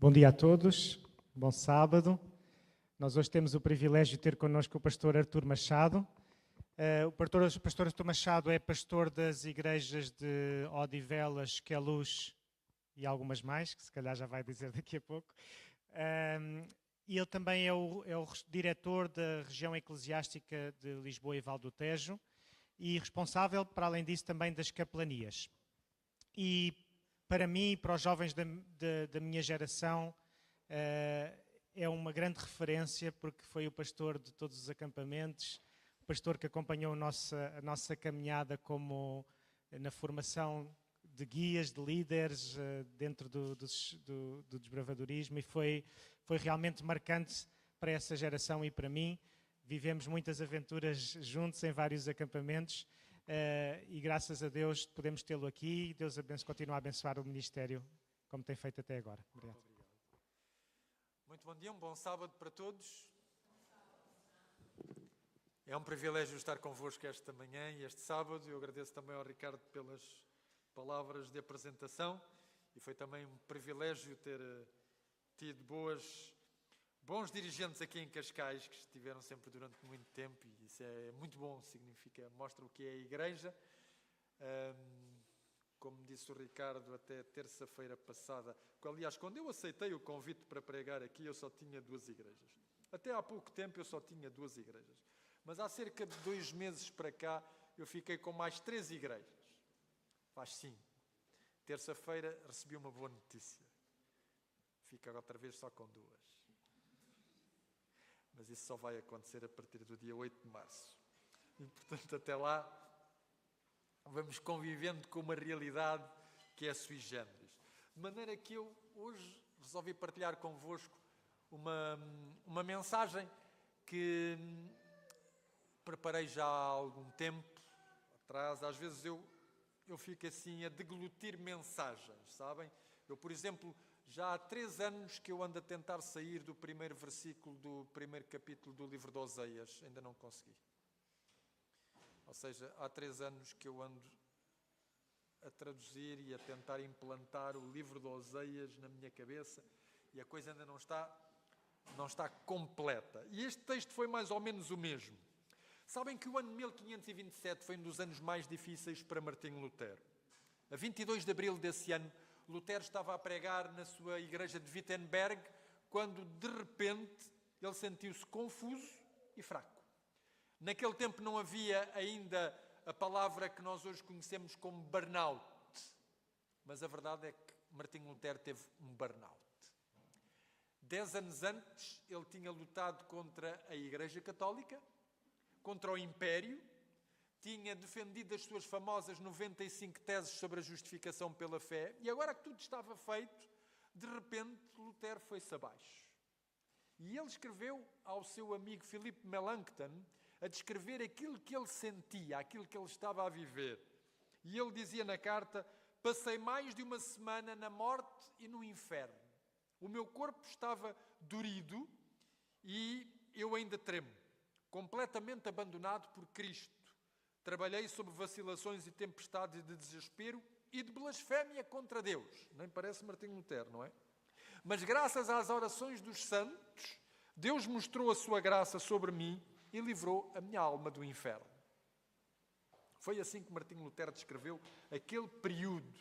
Bom dia a todos, bom sábado. Nós hoje temos o privilégio de ter connosco o pastor Artur Machado. O pastor Artur Machado é pastor das igrejas de Odivelas, Queluz e algumas mais, que se calhar já vai dizer daqui a pouco. E ele também é o diretor da região eclesiástica de Lisboa e Val do Tejo e responsável, para além disso, também das capelanias. E para mim e para os jovens da minha geração é uma grande referência, porque foi o pastor de todos os acampamentos, o pastor que acompanhou a nossa caminhada como na formação de guias, de líderes dentro do desbravadorismo, e foi realmente marcante para essa geração e para mim. Vivemos muitas aventuras juntos em vários acampamentos. E graças a Deus podemos tê-lo aqui e Deus continua a abençoar o ministério como tem feito até agora. Obrigado. Muito bom dia, um bom sábado para todos. É um privilégio estar convosco esta manhã e este sábado. Eu agradeço também ao Ricardo pelas palavras de apresentação e foi também um privilégio ter tido bons dirigentes aqui em Cascais, que estiveram sempre durante muito tempo, e isso é muito bom, mostra o que é a igreja. Como disse o Ricardo, até terça-feira passada, aliás, quando eu aceitei o convite para pregar aqui, eu só tinha 2 igrejas. Até há pouco tempo eu só tinha 2 igrejas. Mas há cerca de 2 meses para cá, eu fiquei com mais 3 igrejas. Faz 5. Terça-feira recebi uma boa notícia. Fico outra vez só com 2. Mas isso só vai acontecer a partir do dia 8 de março. E, portanto, até lá, vamos convivendo com uma realidade que é sui generis. De maneira que eu hoje resolvi partilhar convosco uma mensagem que preparei já há algum tempo atrás. Às vezes eu fico assim a deglutir mensagens, sabem? Eu, por exemplo, já há 3 anos que eu ando a tentar sair do primeiro versículo do primeiro capítulo do livro de Oseias. Ainda não consegui. Ou seja, há 3 anos que eu ando a traduzir e a tentar implantar o livro de Oseias na minha cabeça e a coisa ainda não está completa. E este texto foi mais ou menos o mesmo. Sabem que o ano 1527 foi um dos anos mais difíceis para Martinho Lutero. A 22 de abril desse ano, Lutero estava a pregar na sua igreja de Wittenberg, quando de repente ele sentiu-se confuso e fraco. Naquele tempo não havia ainda a palavra que nós hoje conhecemos como burnout. Mas a verdade é que Martinho Lutero teve um burnout. 10 anos antes ele tinha lutado contra a Igreja Católica, contra o Império, tinha defendido as suas famosas 95 teses sobre a justificação pela fé, e agora que tudo estava feito, de repente Lutero foi-se abaixo. E ele escreveu ao seu amigo Philippe Melanchthon a descrever aquilo que ele sentia, aquilo que ele estava a viver. E ele dizia na carta: passei mais de uma semana na morte e no inferno. O meu corpo estava dorido e eu ainda tremo, completamente abandonado por Cristo. Trabalhei sob vacilações e tempestades de desespero e de blasfémia contra Deus. Nem parece Martinho Lutero, não é? Mas graças às orações dos santos, Deus mostrou a sua graça sobre mim e livrou a minha alma do inferno. Foi assim que Martinho Lutero descreveu aquele período.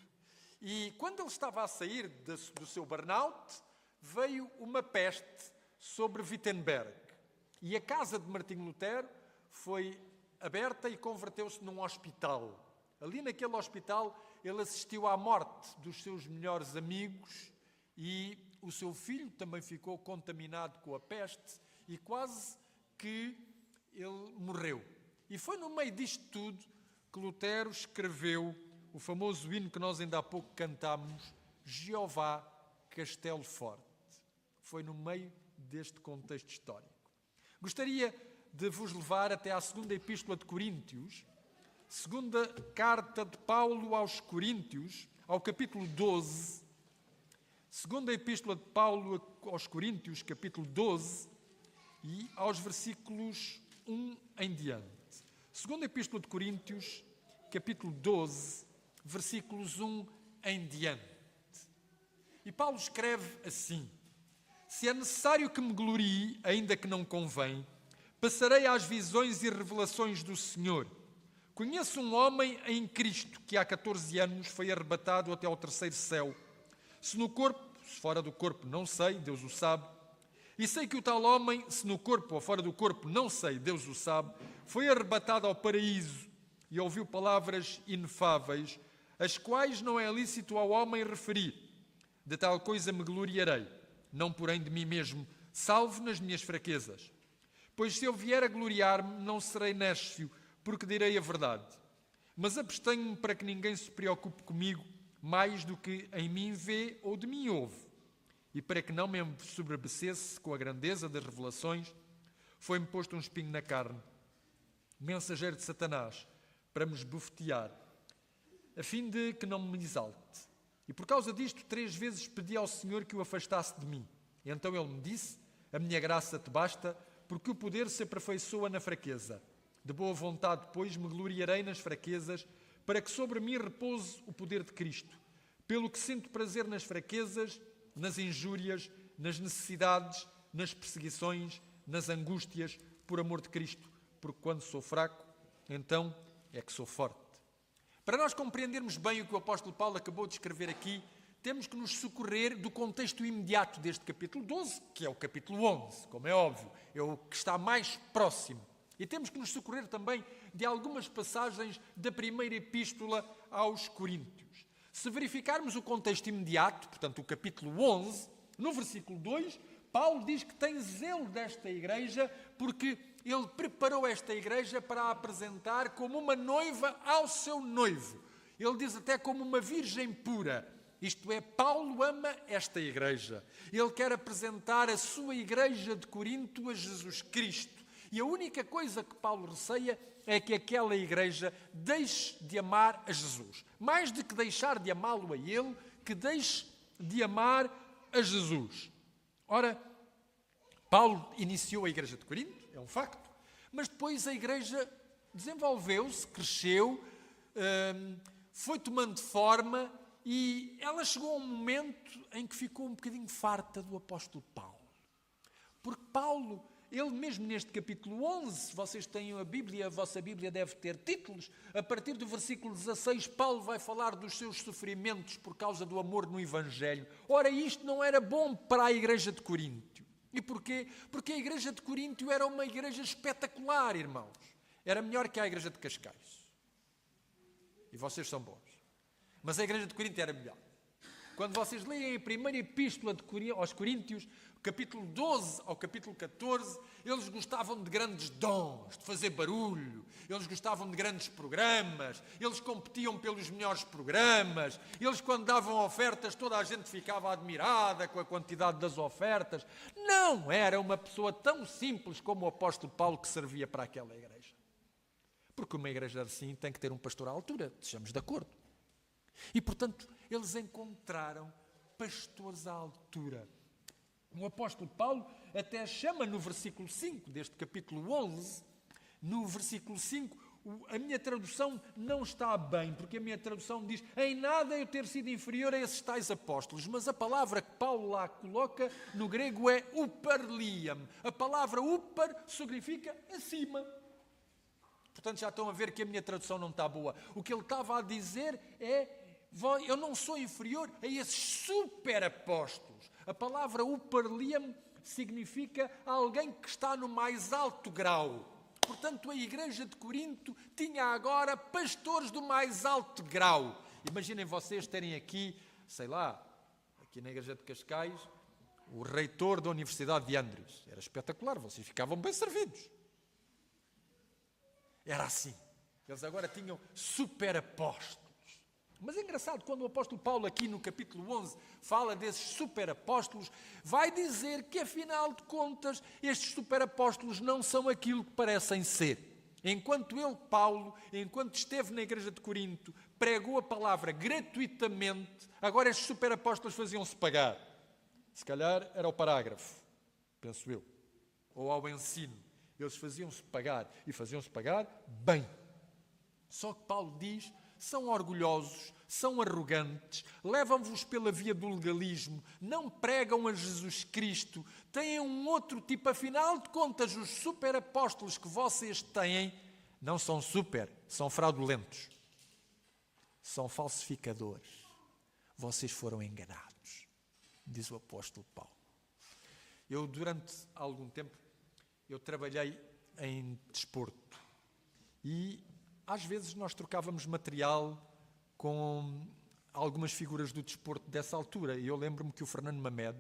E quando ele estava a sair do seu burnout, veio uma peste sobre Wittenberg. E a casa de Martinho Lutero foi aberta e converteu-se num hospital. Ali naquele hospital ele assistiu à morte dos seus melhores amigos e o seu filho também ficou contaminado com a peste e quase que ele morreu. E foi no meio disto tudo que Lutero escreveu o famoso hino que nós ainda há pouco cantámos, Jeová, Castelo Forte. Foi no meio deste contexto histórico. Gostaria de vos levar até à segunda epístola de Coríntios, segunda carta de Paulo aos Coríntios, ao capítulo 12, segunda epístola de Paulo aos Coríntios, capítulo 12, e aos versículos 1 em diante. Segunda epístola de Coríntios, capítulo 12, versículos 1 em diante. E Paulo escreve assim: se é necessário que me glorie, ainda que não convém, passarei às visões e revelações do Senhor. Conheço um homem em Cristo que há 14 anos foi arrebatado até ao terceiro céu. Se no corpo, se fora do corpo, não sei, Deus o sabe. E sei que o tal homem, se no corpo ou fora do corpo, não sei, Deus o sabe, foi arrebatado ao paraíso e ouviu palavras inefáveis, as quais não é lícito ao homem referir. De tal coisa me gloriarei, não porém de mim mesmo, salvo nas minhas fraquezas. Pois se eu vier a gloriar-me, não serei néscio, porque direi a verdade. Mas abstenho-me para que ninguém se preocupe comigo mais do que em mim vê ou de mim ouve. E para que não me sobrevivesse com a grandeza das revelações, foi-me posto um espinho na carne, mensageiro de Satanás, para me esbofetear, a fim de que não me exalte. E por causa disto, 3 vezes pedi ao Senhor que o afastasse de mim. E então ele me disse: a minha graça te basta, porque o poder se aperfeiçoa na fraqueza. De boa vontade, pois, me gloriarei nas fraquezas, para que sobre mim repouse o poder de Cristo. Pelo que sinto prazer nas fraquezas, nas injúrias, nas necessidades, nas perseguições, nas angústias, por amor de Cristo. Porque quando sou fraco, então é que sou forte. Para nós compreendermos bem o que o apóstolo Paulo acabou de escrever aqui, temos que nos socorrer do contexto imediato deste capítulo 12, que é o capítulo 11, como é óbvio, é o que está mais próximo. E temos que nos socorrer também de algumas passagens da primeira epístola aos Coríntios. Se verificarmos o contexto imediato, portanto o capítulo 11, no versículo 2, Paulo diz que tem zelo desta igreja porque ele preparou esta igreja para a apresentar como uma noiva ao seu noivo. Ele diz até como uma virgem pura. Isto é, Paulo ama esta igreja. Ele quer apresentar a sua igreja de Corinto a Jesus Cristo. E a única coisa que Paulo receia é que aquela igreja deixe de amar a Jesus. Mais do que deixar de amá-lo a ele, que deixe de amar a Jesus. Ora, Paulo iniciou a igreja de Corinto, é um facto, mas depois a igreja desenvolveu-se, cresceu, foi tomando forma e ela chegou a um momento em que ficou um bocadinho farta do apóstolo Paulo. Porque Paulo, ele mesmo neste capítulo 11, se vocês têm a Bíblia, a vossa Bíblia deve ter títulos, a partir do versículo 16, Paulo vai falar dos seus sofrimentos por causa do amor no Evangelho. Ora, isto não era bom para a igreja de Corinto. E porquê? Porque a igreja de Corinto era uma igreja espetacular, irmãos. Era melhor que a igreja de Cascais. E vocês são bons. Mas a igreja de Corinto era melhor. Quando vocês leem a primeira epístola aos Coríntios, capítulo 12 ao capítulo 14, eles gostavam de grandes dons, de fazer barulho, eles gostavam de grandes programas, eles competiam pelos melhores programas, eles quando davam ofertas toda a gente ficava admirada com a quantidade das ofertas. Não era uma pessoa tão simples como o apóstolo Paulo que servia para aquela igreja. Porque uma igreja assim tem que ter um pastor à altura, estamos de acordo. E portanto, eles encontraram pastores à altura. O apóstolo Paulo até chama no versículo 5 deste capítulo 11, no versículo 5, a minha tradução não está bem, porque a minha tradução diz: em nada eu ter sido inferior a esses tais apóstolos, mas a palavra que Paulo lá coloca no grego é uparliam. A palavra upar significa acima. Portanto, já estão a ver que a minha tradução não está boa. O que ele estava a dizer é: eu não sou inferior a esses super apóstolos. A palavra uparliam significa alguém que está no mais alto grau. Portanto, a igreja de Corinto tinha agora pastores do mais alto grau. Imaginem vocês terem aqui, sei lá, aqui na igreja de Cascais, o reitor da Universidade de Andrews. Era espetacular, vocês ficavam bem servidos. Era assim. Eles agora tinham super apóstolos. Mas é engraçado, quando o apóstolo Paulo aqui no capítulo 11 fala desses superapóstolos, vai dizer que afinal de contas estes superapóstolos não são aquilo que parecem ser. Enquanto ele, Paulo, enquanto esteve na igreja de Corinto, pregou a palavra gratuitamente, agora estes superapóstolos faziam-se pagar. Se calhar era ao parágrafo, penso eu, ou ao ensino. Eles faziam-se pagar e faziam-se pagar bem. Só que Paulo diz: são orgulhosos, são arrogantes, levam-vos pela via do legalismo, não pregam a Jesus Cristo, têm um outro tipo. Afinal de contas, os superapóstolos que vocês têm não são super, são fraudulentos, são falsificadores. Vocês foram enganados, diz o apóstolo Paulo. Eu, durante algum tempo, eu trabalhei em desporto e às vezes nós trocávamos material com algumas figuras do desporto dessa altura. E eu lembro-me que o Fernando Mamed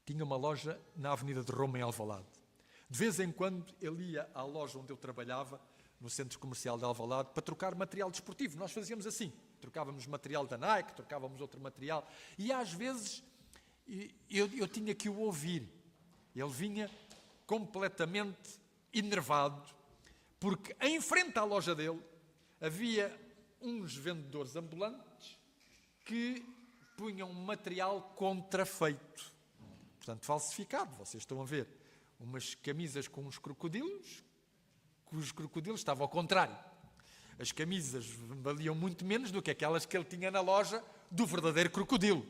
tinha uma loja na Avenida de Roma, em Alvalade. De vez em quando ele ia à loja onde eu trabalhava, no Centro Comercial de Alvalade, para trocar material desportivo. Nós fazíamos assim, trocávamos material da Nike, trocávamos outro material. E às vezes eu tinha que o ouvir. Ele vinha completamente enervado, porque em frente à loja dele havia uns vendedores ambulantes que punham material contrafeito, portanto falsificado. Vocês estão a ver umas camisas com uns crocodilos, que os crocodilos estavam ao contrário. As camisas valiam muito menos do que aquelas que ele tinha na loja do verdadeiro crocodilo.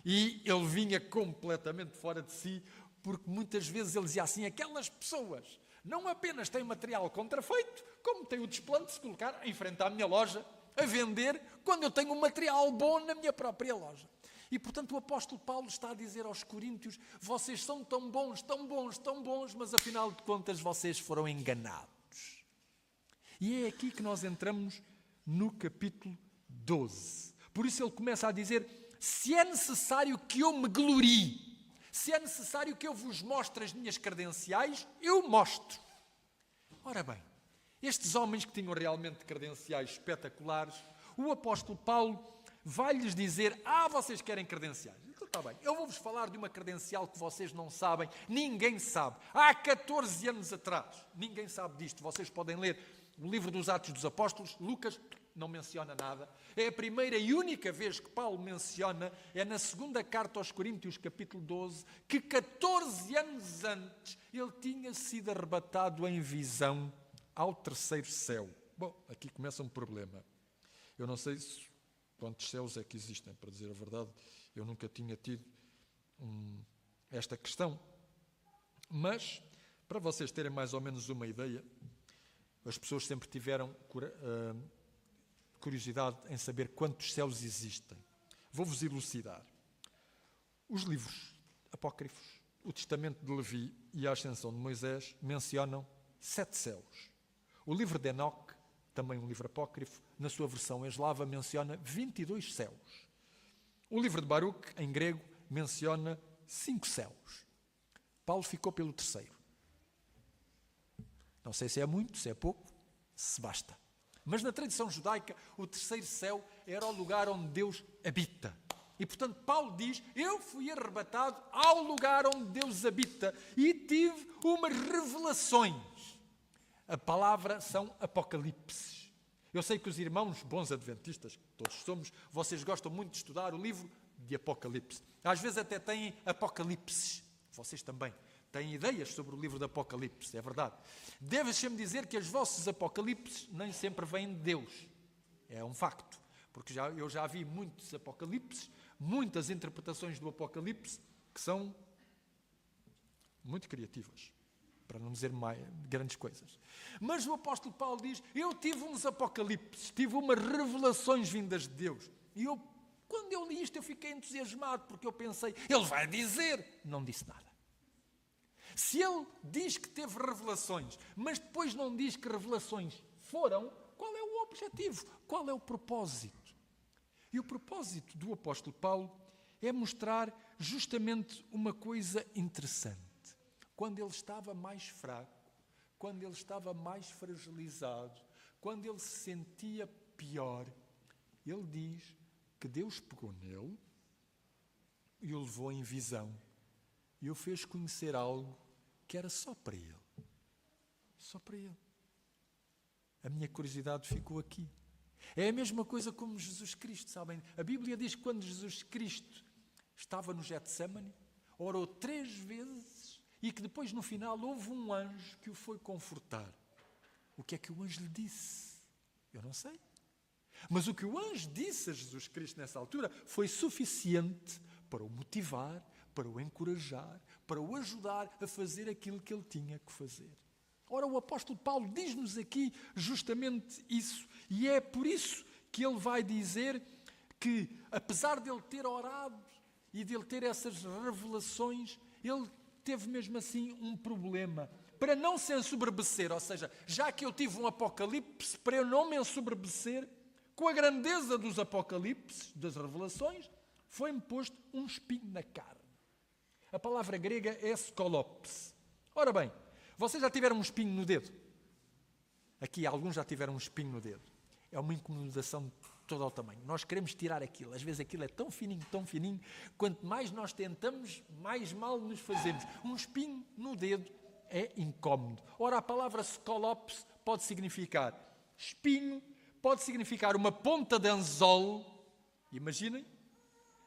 E ele vinha completamente fora de si, porque muitas vezes ele dizia assim: aquelas pessoas não apenas têm material contrafeito, como têm o desplante de se colocar em frente à minha loja a vender, quando eu tenho um material bom na minha própria loja. E, portanto, o apóstolo Paulo está a dizer aos coríntios: vocês são tão bons, tão bons, tão bons, mas afinal de contas vocês foram enganados. E é aqui que nós entramos no capítulo 12. Por isso ele começa a dizer: se é necessário que eu me glorie, se é necessário que eu vos mostre as minhas credenciais, eu mostro. Ora bem, estes homens que tinham realmente credenciais espetaculares, o apóstolo Paulo vai-lhes dizer: vocês querem credenciais? Então está bem, eu vou-vos falar de uma credencial que vocês não sabem, ninguém sabe. Há 14 anos atrás, ninguém sabe disto. Vocês podem ler o livro dos Atos dos Apóstolos, Lucas não menciona nada. É a primeira e única vez que Paulo menciona, é na segunda carta aos Coríntios, capítulo 12, que 14 anos antes ele tinha sido arrebatado em visão ao terceiro céu. Bom, aqui começa um problema. Eu não sei quantos céus é que existem, para dizer a verdade. Eu nunca tinha tido esta questão. Mas, para vocês terem mais ou menos uma ideia, as pessoas sempre tiveram curiosidade em saber quantos céus existem. Vou-vos elucidar. Os livros apócrifos, o Testamento de Levi e a Ascensão de Moisés mencionam 7 céus. O livro de Enoque, também um livro apócrifo, na sua versão eslava, menciona 22 céus. O livro de Baruque, em grego, menciona 5 céus. Paulo ficou pelo terceiro. Não sei se é muito, se é pouco, se basta. Mas na tradição judaica, o terceiro céu era o lugar onde Deus habita. E, portanto, Paulo diz: eu fui arrebatado ao lugar onde Deus habita e tive umas revelações. A palavra são apocalipses. Eu sei que os irmãos bons adventistas, que todos somos, vocês gostam muito de estudar o livro de Apocalipse. Às vezes até têm apocalipses. Vocês também têm ideias sobre o livro de Apocalipse, é verdade. Deixem-me dizer que os vossos apocalipses nem sempre vêm de Deus. É um facto. Porque eu já vi muitos apocalipses, muitas interpretações do Apocalipse, que são muito criativas, para não dizer grandes coisas. Mas o apóstolo Paulo diz: eu tive uns apocalipses, tive umas revelações vindas de Deus. E quando eu li isto, eu fiquei entusiasmado, porque eu pensei: ele vai dizer. Não disse nada. Se ele diz que teve revelações, mas depois não diz que revelações foram, qual é o objetivo? Qual é o propósito? E o propósito do apóstolo Paulo é mostrar justamente uma coisa interessante. Quando ele estava mais fraco, quando ele estava mais fragilizado, quando ele se sentia pior, ele diz que Deus pegou nele e o levou em visão e o fez conhecer algo que era só para ele. Só para ele. A minha curiosidade ficou aqui. É a mesma coisa como Jesus Cristo, sabem? A Bíblia diz que quando Jesus Cristo estava no Getsemane, orou 3 vezes e que depois no final houve um anjo que o foi confortar. O que é que o anjo lhe disse? Eu não sei. Mas o que o anjo disse a Jesus Cristo nessa altura foi suficiente para o motivar, para o encorajar, para o ajudar a fazer aquilo que ele tinha que fazer. Ora, o apóstolo Paulo diz-nos aqui justamente isso. E é por isso que ele vai dizer que, apesar de ele ter orado e de ele ter essas revelações, ele teve mesmo assim um problema. Para não se ensoberbecer, ou seja, já que eu tive um apocalipse, para eu não me ensoberbecer, com a grandeza dos apocalipses, das revelações, foi-me posto um espinho na carne. A palavra grega é skolopes. Ora bem, vocês já tiveram um espinho no dedo? Aqui alguns já tiveram um espinho no dedo. É uma incomodação de todo ao tamanho. Nós queremos tirar aquilo. Às vezes aquilo é tão fininho. Quanto mais nós tentamos, mais mal nos fazemos. Um espinho no dedo é incómodo. Ora, a palavra skolopes pode significar espinho, pode significar uma ponta de anzol. Imaginem.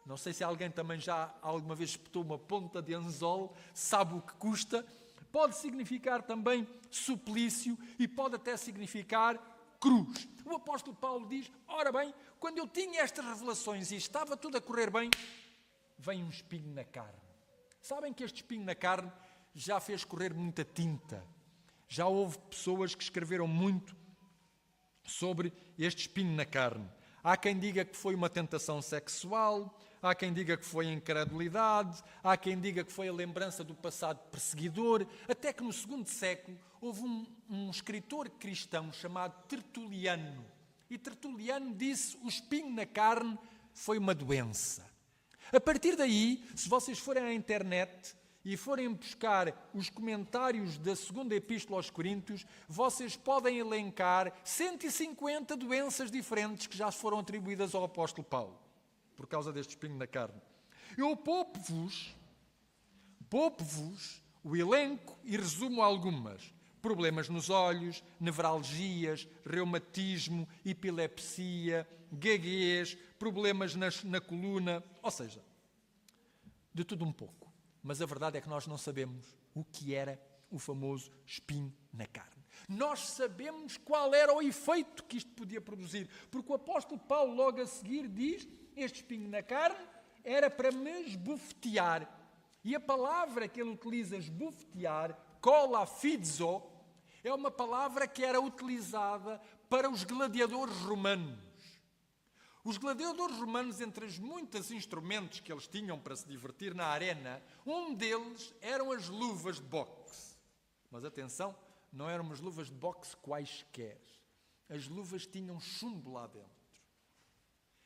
Não sei se alguém também já alguma vez espetou uma ponta de anzol, sabe o que custa. Pode significar também suplício e pode até significar cruz. O apóstolo Paulo diz, ora bem, quando eu tinha estas revelações e estava tudo a correr bem, vem um espinho na carne. Sabem que este espinho na carne já fez correr muita tinta. Já houve pessoas que escreveram muito sobre este espinho na carne. Há quem diga que foi uma tentação sexual, há quem diga que foi a incredulidade, há quem diga que foi a lembrança do passado perseguidor, até que no segundo século houve um escritor cristão chamado Tertuliano. E Tertuliano disse que o espinho na carne foi uma doença. A partir daí, se vocês forem à internet e forem buscar os comentários da segunda epístola aos Coríntios, vocês podem elencar 150 doenças diferentes que já foram atribuídas ao apóstolo Paulo, por causa deste espinho na carne. Eu poupo-vos o elenco e resumo algumas. Problemas nos olhos, nevralgias, reumatismo, epilepsia, gaguez, problemas na coluna, ou seja, de tudo um pouco. Mas a verdade é que nós não sabemos o que era o famoso espinho na carne. Nós sabemos qual era o efeito que isto podia produzir, porque o apóstolo Paulo logo a seguir diz, este espinho na carne era para me esbofetear. E a palavra que ele utiliza, esbofetear, kolafizo, é uma palavra que era utilizada para os gladiadores romanos. Os gladiadores romanos, entre os muitos instrumentos que eles tinham para se divertir na arena, um deles eram as luvas de boxe. Mas atenção, não eram as luvas de boxe quaisquer. As luvas tinham chumbo lá dentro.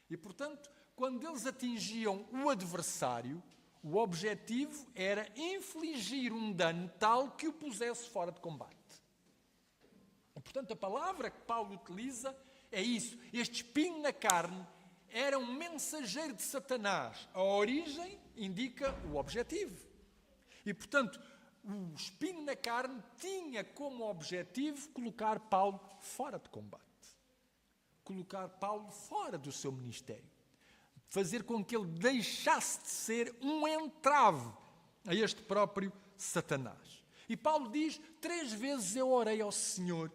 E, portanto, quando eles atingiam o adversário, o objetivo era infligir um dano tal que o pusesse fora de combate. E, portanto, a palavra que Paulo utiliza é isso. Este espinho na carne era um mensageiro de Satanás. A origem indica o objetivo. E, portanto, o espinho na carne tinha como objetivo colocar Paulo fora de combate. Colocar Paulo fora do seu ministério. Fazer com que ele deixasse de ser um entrave a este próprio Satanás. E Paulo diz, 3 vezes eu orei ao Senhor.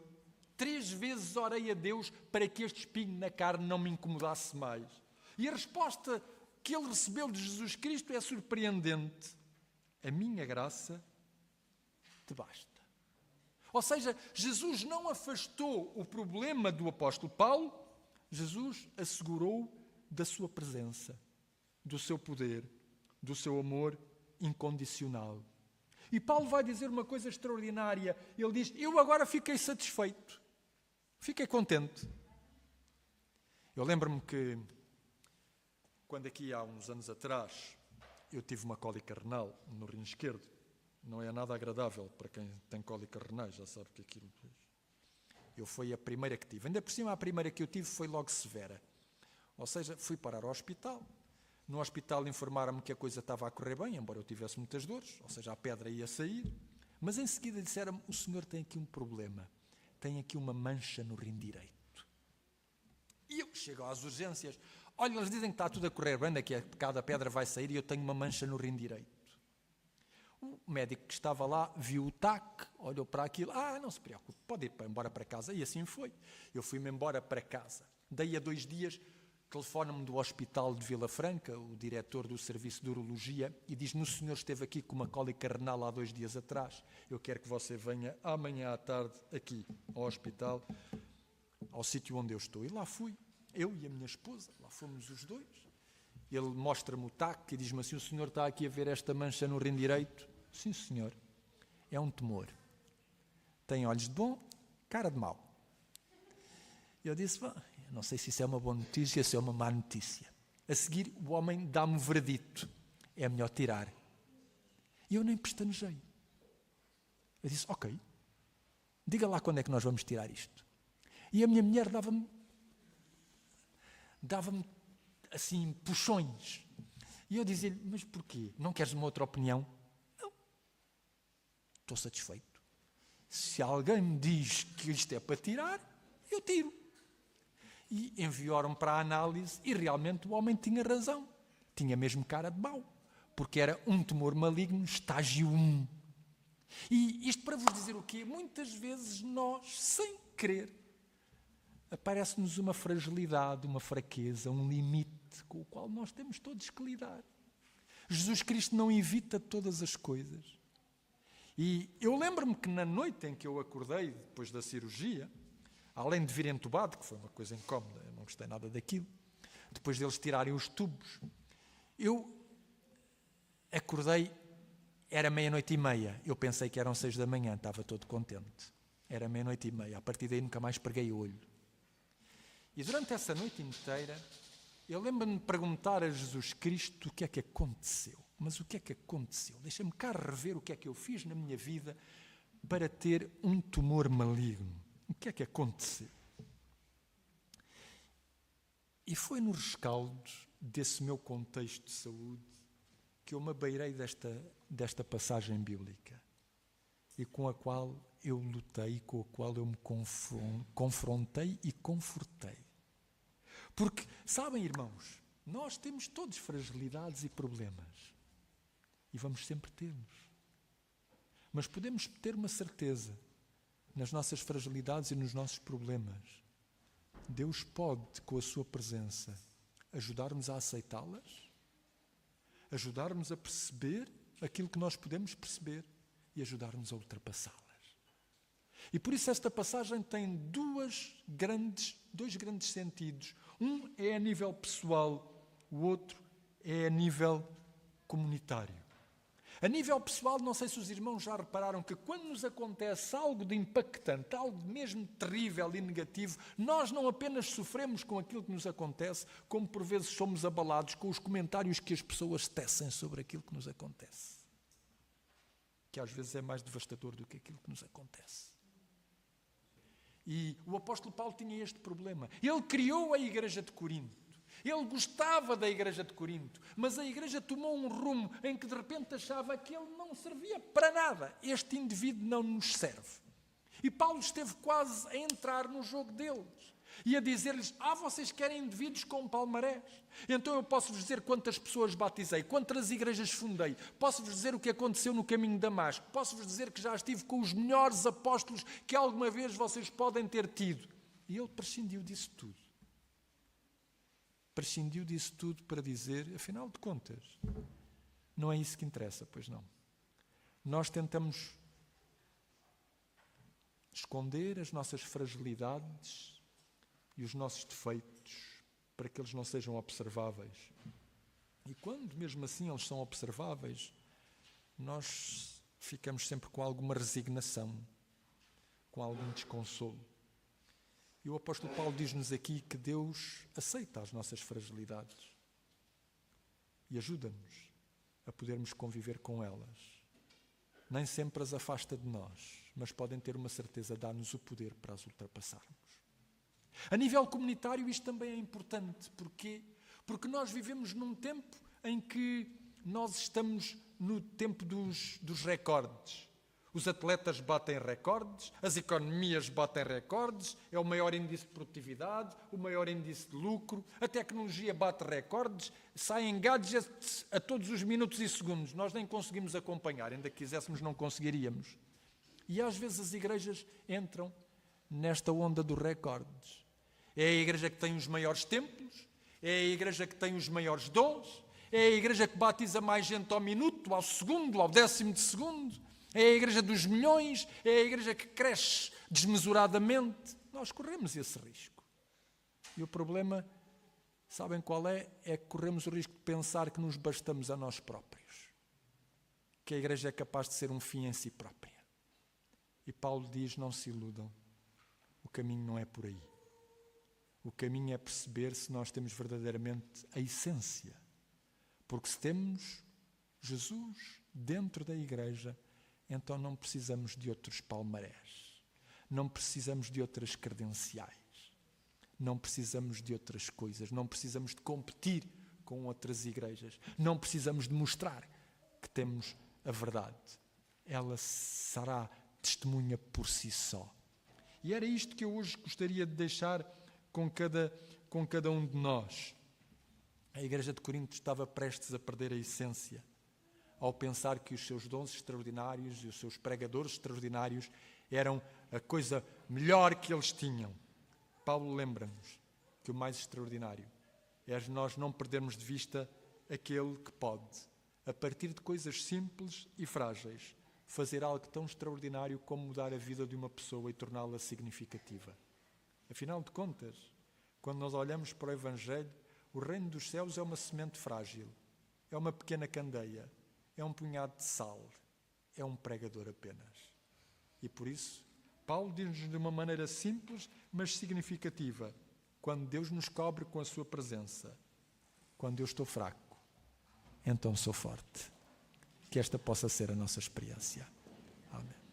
3 vezes orei a Deus para que este espinho na carne não me incomodasse mais. E a resposta que ele recebeu de Jesus Cristo é surpreendente. A minha graça te basta. Ou seja, Jesus não afastou o problema do apóstolo Paulo, Jesus assegurou da sua presença, do seu poder, do seu amor incondicional. E Paulo vai dizer uma coisa extraordinária. Ele diz, eu agora fiquei satisfeito. Fiquei contente. Eu lembro-me que, quando aqui há uns anos atrás, eu tive uma cólica renal no rim esquerdo. Não é nada agradável para quem tem cólicas renais, já sabe que aquilo... Eu foi a primeira que tive. Ainda por cima, a primeira que eu tive foi logo severa. Ou seja, fui parar ao hospital. No hospital informaram-me que a coisa estava a correr bem, embora eu tivesse muitas dores, ou seja, a pedra ia sair. Mas em seguida disseram-me, o senhor tem aqui um problema. Tem aqui uma mancha no rim direito. E eu chego às urgências. Olha, eles dizem que está tudo a correr bem, daqui a bocado a pedra vai sair e eu tenho uma mancha no rim direito. O médico que estava lá viu o TAC, olhou para aquilo, não se preocupe, pode ir embora para casa. E assim foi. Eu fui-me embora para casa. Daí a 2 dias, telefona-me do hospital de Vila Franca, o diretor do serviço de urologia, e diz-me: o senhor esteve aqui com uma cólica renal há 2 dias atrás, eu quero que você venha amanhã à tarde aqui ao hospital, ao sítio onde eu estou. E lá fui, eu e a minha esposa, lá fomos os dois. Ele mostra-me o TAC e diz-me assim: o senhor está aqui a ver esta mancha no rim direito? Sim, senhor. É um tumor. Tem olhos de bom, cara de mau. Eu disse: não sei se isso é uma boa notícia, se é uma má notícia. A seguir, o homem dá-me o veredito: é melhor tirar. E eu nem pestanejei. Eu disse: ok, diga lá quando é que nós vamos tirar isto. E a minha mulher dava-me assim, puxões. E eu dizia-lhe: mas porquê? Não queres uma outra opinião? Não. Estou satisfeito. Se alguém me diz que isto é para tirar, eu tiro. E enviaram para a análise e realmente o homem tinha razão. Tinha mesmo cara de mau. Porque era um tumor maligno, estágio 1. E isto para vos dizer o quê? Muitas vezes nós, sem querer, aparece-nos uma fragilidade, uma fraqueza, um limite com o qual nós temos todos que lidar. Jesus Cristo não evita todas as coisas. E eu lembro-me que na noite em que eu acordei, depois da cirurgia, além de vir entubado, que foi uma coisa incómoda, eu não gostei nada daquilo, depois deles tirarem os tubos, eu acordei, era 00:30, eu pensei que eram 6 da manhã, estava todo contente. Era 00:30, a partir daí nunca mais preguei o olho. E durante essa noite inteira, eu lembro-me de perguntar a Jesus Cristo o que é que aconteceu. Mas o que é que aconteceu? Deixa-me cá rever o que é que eu fiz na minha vida para ter um tumor maligno. O que é que aconteceu? E foi no rescaldo desse meu contexto de saúde que eu me abeirei desta passagem bíblica e com a qual eu lutei, com a qual eu me confrontei e confortei. Porque, sabem, irmãos, nós temos todos fragilidades e problemas. E vamos sempre tê-los. Mas podemos ter uma certeza: nas nossas fragilidades e nos nossos problemas, Deus pode, com a sua presença, ajudar-nos a aceitá-las, ajudar-nos a perceber aquilo que nós podemos perceber e ajudar-nos a ultrapassá-las. E por isso esta passagem tem dois grandes sentidos. Um é a nível pessoal, o outro é a nível comunitário. A nível pessoal, não sei se os irmãos já repararam que quando nos acontece algo de impactante, algo mesmo terrível e negativo, nós não apenas sofremos com aquilo que nos acontece, como por vezes somos abalados com os comentários que as pessoas tecem sobre aquilo que nos acontece. Que às vezes é mais devastador do que aquilo que nos acontece. E o apóstolo Paulo tinha este problema. Ele criou a igreja de Corinto. Ele gostava da igreja de Corinto, mas a igreja tomou um rumo em que de repente achava que ele não servia para nada. Este indivíduo não nos serve. E Paulo esteve quase a entrar no jogo deles e a dizer-lhes: vocês querem indivíduos com palmarés? Então eu posso-vos dizer quantas pessoas batizei, quantas igrejas fundei, posso-vos dizer o que aconteceu no caminho de Damasco, posso-vos dizer que já estive com os melhores apóstolos que alguma vez vocês podem ter tido. E ele prescindiu disso tudo. Prescindiu disso tudo para dizer: afinal de contas, não é isso que interessa, pois não. Nós tentamos esconder as nossas fragilidades e os nossos defeitos para que eles não sejam observáveis. E quando mesmo assim eles são observáveis, nós ficamos sempre com alguma resignação, com algum desconsolo. E o apóstolo Paulo diz-nos aqui que Deus aceita as nossas fragilidades e ajuda-nos a podermos conviver com elas. Nem sempre as afasta de nós, mas podem ter uma certeza, dá-nos o poder para as ultrapassarmos. A nível comunitário isto também é importante. Porquê? Porque nós vivemos num tempo em que nós estamos no tempo dos recordes. Os atletas batem recordes, as economias batem recordes, é o maior índice de produtividade, o maior índice de lucro, a tecnologia bate recordes, saem gadgets a todos os minutos e segundos. Nós nem conseguimos acompanhar, ainda que quiséssemos não conseguiríamos. E às vezes as igrejas entram nesta onda dos recordes. É a igreja que tem os maiores templos, é a igreja que tem os maiores dons, é a igreja que batiza mais gente ao minuto, ao segundo, ao décimo de segundo, é a igreja dos milhões, é a igreja que cresce desmesuradamente. Nós corremos esse risco. E o problema, sabem qual é? É que corremos o risco de pensar que nos bastamos a nós próprios. Que a igreja é capaz de ser um fim em si própria. E Paulo diz, não se iludam. O caminho não é por aí. O caminho é perceber se nós temos verdadeiramente a essência. Porque se temos Jesus dentro da igreja, então não precisamos de outros palmarés. Não precisamos de outras credenciais. Não precisamos de outras coisas. Não precisamos de competir com outras igrejas. Não precisamos de mostrar que temos a verdade. Ela será testemunha por si só. E era isto que eu hoje gostaria de deixar com cada um de nós. A igreja de Corinto estava prestes a perder a essência ao pensar que os seus dons extraordinários e os seus pregadores extraordinários eram a coisa melhor que eles tinham. Paulo lembra-nos que o mais extraordinário é nós não perdermos de vista aquele que pode, a partir de coisas simples e frágeis, fazer algo tão extraordinário como mudar a vida de uma pessoa e torná-la significativa. Afinal de contas, quando nós olhamos para o Evangelho, o reino dos céus é uma semente frágil, é uma pequena candeia, é um punhado de sal, é um pregador apenas. E por isso, Paulo diz-nos de uma maneira simples, mas significativa, quando Deus nos cobre com a sua presença, quando eu estou fraco, então sou forte. Que esta possa ser a nossa experiência. Amém.